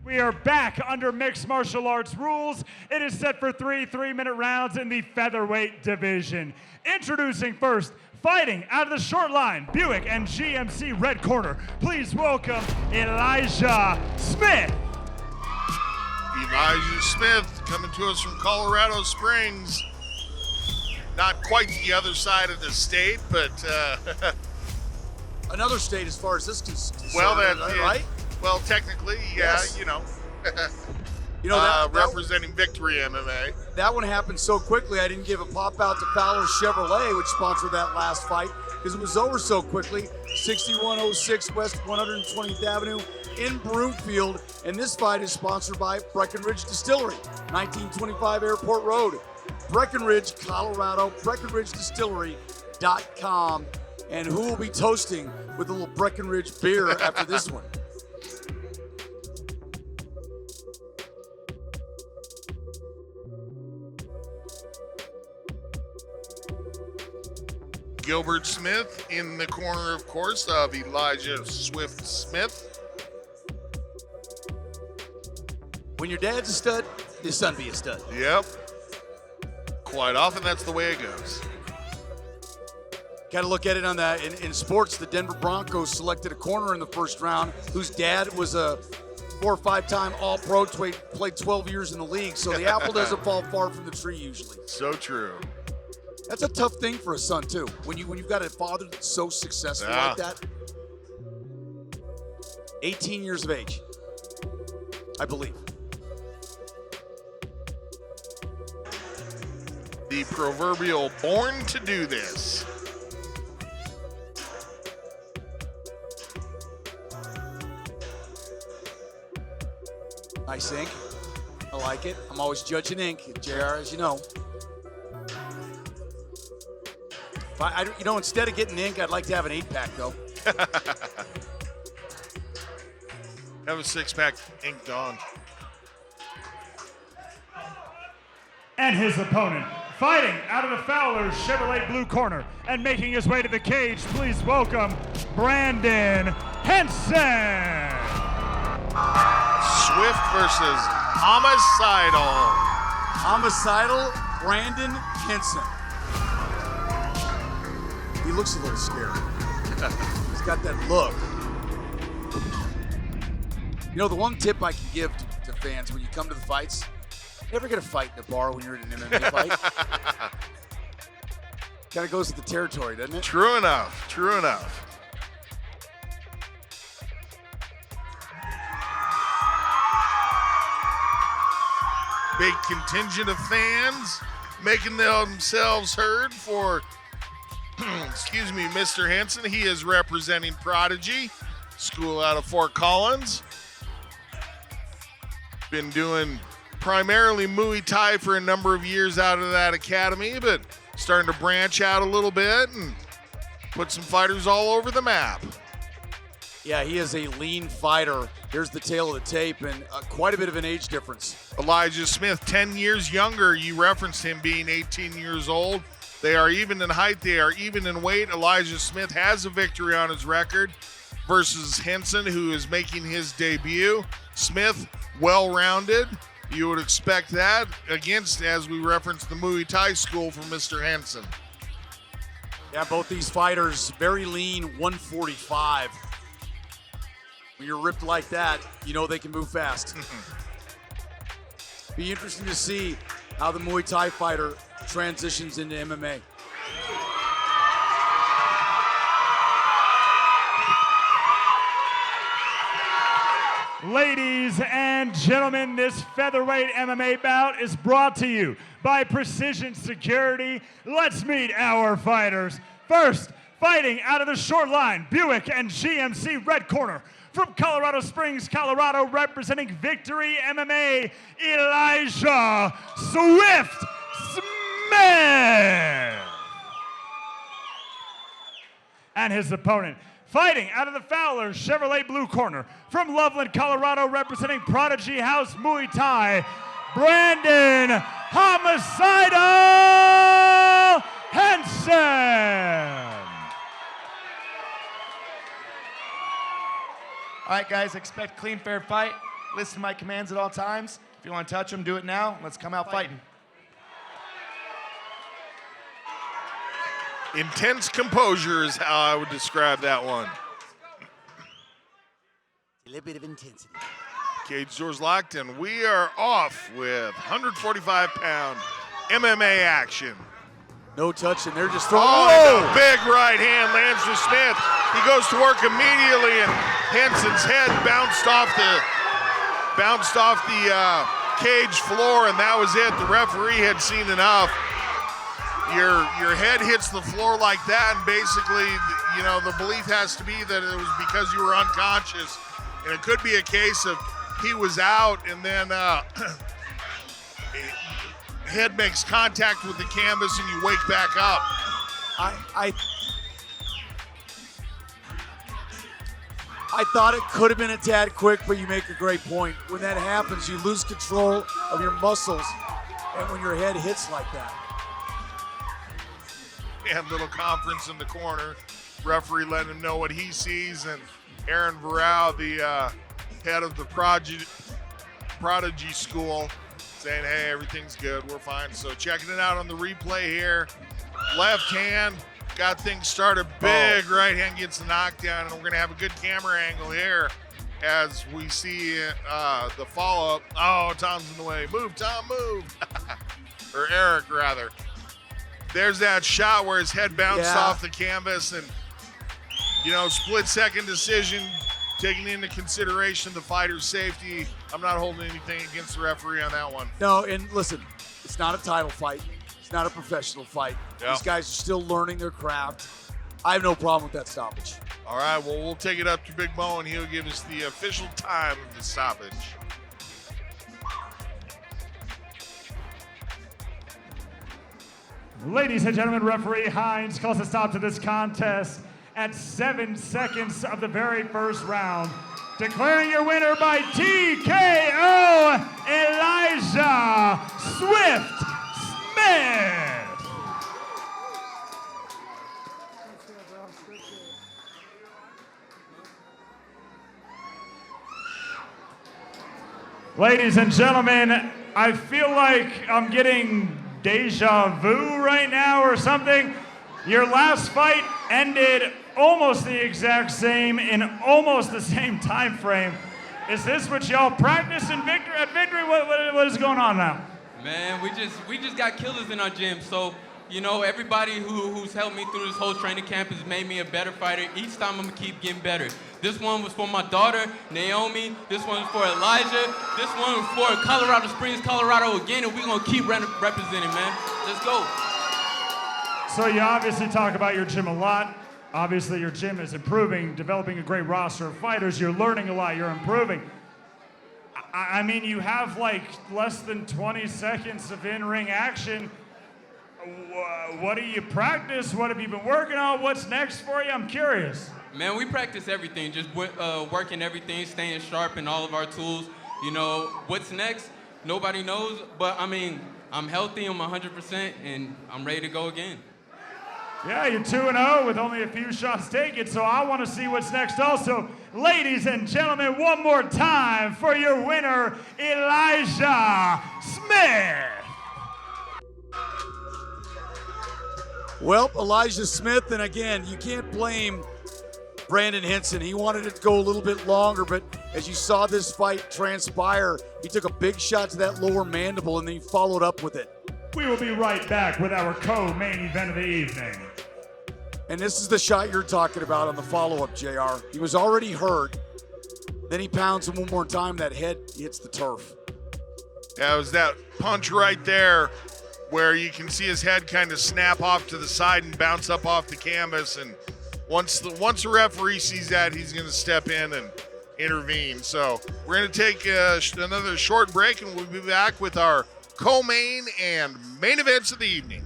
We are back under mixed martial arts rules. It is set for three-minute rounds in the featherweight division. Introducing first, fighting out of the short line, Buick and GMC red corner. Please welcome Elijah Smith. Elijah Smith coming to us from Colorado Springs. Not quite the other side of the state, but another state as far as this is concerned. Well, right? Well, technically, yeah, Yes. you know. that representing Victory MMA. That one happened so quickly, I didn't give a pop out to Fowler Chevrolet, which sponsored that last fight, because it was over so quickly. 6106 West 120th Avenue in Broomfield, and this fight is sponsored by Breckenridge Distillery, 1925 Airport Road, Breckenridge, Colorado, BreckenridgeDistillery.com. And who will be toasting with a little Breckenridge beer after this one? Gilbert Smith in the corner, of course, of Elijah Swift Smith. When your dad's a stud, his son be a stud. Yep. Quite often, that's the way it goes. Got to look at it on that. In sports, the Denver Broncos selected a corner in the first round whose dad was a 4 or 5-time All-Pro, played 12 years in the league, so the apple doesn't fall far from the tree usually. So true. That's a tough thing for a son, too, when you've got a father that's so successful like that. 18 years of age, I believe. The proverbial born to do this. Nice ink. I like it. I'm always judging ink, JR, as you know. Instead of getting ink, I'd like to have an 8-pack, though. Have a 6-pack inked on. And his opponent, fighting out of the Fowler Chevrolet blue corner and making his way to the cage, please welcome Brandon Henson. Swift versus Homicidal. Homicidal Brandon Henson. He looks a little scary. He's got that look. You know, the one tip I can give to fans when you come to the fights, never get a fight in a bar when you're in an MMA fight. Kind of goes with the territory, doesn't it? True enough. True enough. Big contingent of fans making themselves heard for, excuse me, Mr. Henson. He is representing Prodigy, school out of Fort Collins. Been doing primarily Muay Thai for a number of years out of that academy, but starting to branch out a little bit and put some fighters all over the map. Yeah, he is a lean fighter. Here's the tail of the tape, and quite a bit of an age difference. Elijah Smith, 10 years younger. You referenced him being 18 years old. They are even in height. They are even in weight. Elijah Smith has a victory on his record versus Henson, who is making his debut. Smith, well-rounded. You would expect that against, as we referenced, the Muay Thai school from Mr. Henson. Yeah, both these fighters, very lean, 145. When you're ripped like that, you know they can move fast. Be interesting to see how the Muay Thai fighter transitions into MMA. Ladies and gentlemen, this featherweight MMA bout is brought to you by Precision Security. Let's meet our fighters. First, fighting out of the short line, Buick and GMC red corner. From Colorado Springs, Colorado, representing Victory MMA, Elijah Swift Smith. And his opponent, fighting out of the Fowler Chevrolet blue corner. From Loveland, Colorado, representing Prodigy House Muay Thai, Brandon Homicidal Henson. All right, guys, expect clean, fair fight. listen to my commands at all times. If you want to touch them, do it now. Let's come out fighting. Intense composure is how I would describe that one. A little bit of intensity. Cage doors locked, and we are off with 145-pound MMA action. No touching. They're just throwing. Oh, and a big right hand lands for Smith. He goes to work immediately, and Henson's head bounced off the cage floor, and that was it. The referee had seen enough. Your head hits the floor like that, and basically, you know, the belief has to be that it was because you were unconscious, and it could be a case of he was out, and then head makes contact with the canvas, and you wake back up. I thought it could have been a tad quick, but you make a great point. When that happens, you lose control of your muscles, and when your head hits like that. And little conference in the corner. Referee letting him know what he sees, and Aaron Varau, the head of the Prodigy School, saying, hey, everything's good, we're fine. So checking it out on the replay here. Left hand, got things started. Big right hand gets the knockdown, and we're gonna have a good camera angle here as we see the follow-up. Oh, Tom's in the way. Move, Tom, move. Or Eric, rather. There's that shot where his head bounced off the canvas, and, you know, split-second decision, taking into consideration the fighter's safety. I'm not holding anything against the referee on that one. No, and listen, it's not a title fight. It's not a professional fight. Yep. These guys are still learning their craft. I have no problem with that stoppage. All right, well, we'll take it up to Big Mo, and he'll give us the official time of the stoppage. Ladies and gentlemen, referee Hines calls a stop to this contest at 7 seconds of the very first round. Declaring your winner by TKO, Elijah Swift Smith. Ladies and gentlemen, I feel like I'm getting deja vu right now or something. Your last fight ended almost the exact same in almost the same time frame. Is this what y'all practice at Victory? What is going on now? Man, we just got killers in our gym. So, you know, everybody who's helped me through this whole training camp has made me a better fighter. Each time I'm gonna keep getting better. This one was for my daughter, Naomi. This one was for Elijah. This one was for Colorado Springs, Colorado again, and we're gonna keep representing, man. Let's go. So you obviously talk about your gym a lot. Obviously your gym is improving, developing a great roster of fighters. You're learning a lot, you're improving. I mean, you have like less than 20 seconds of in-ring action. What do you practice? What have you been working on? What's next for you? I'm curious. Man, we practice everything, just working everything, staying sharp in all of our tools. You know, what's next? Nobody knows, but I mean, I'm healthy, I'm 100%, and I'm ready to go again. Yeah, you're 2-0 with only a few shots taken, so I want to see what's next also. Ladies and gentlemen, one more time for your winner, Elijah Smith. Well, Elijah Smith, and again, you can't blame Brandon Henson. He wanted it to go a little bit longer, but as you saw this fight transpire, he took a big shot to that lower mandible, and then he followed up with it. We will be right back with our co-main event of the evening. And this is the shot you're talking about on the follow-up, JR. He was already hurt. Then he pounds him one more time. That head hits the turf. Yeah, it was that punch right there where you can see his head kind of snap off to the side and bounce up off the canvas. And once the referee sees that, he's going to step in and intervene. So we're going to take another short break, and we'll be back with our co-main and main events of the evening.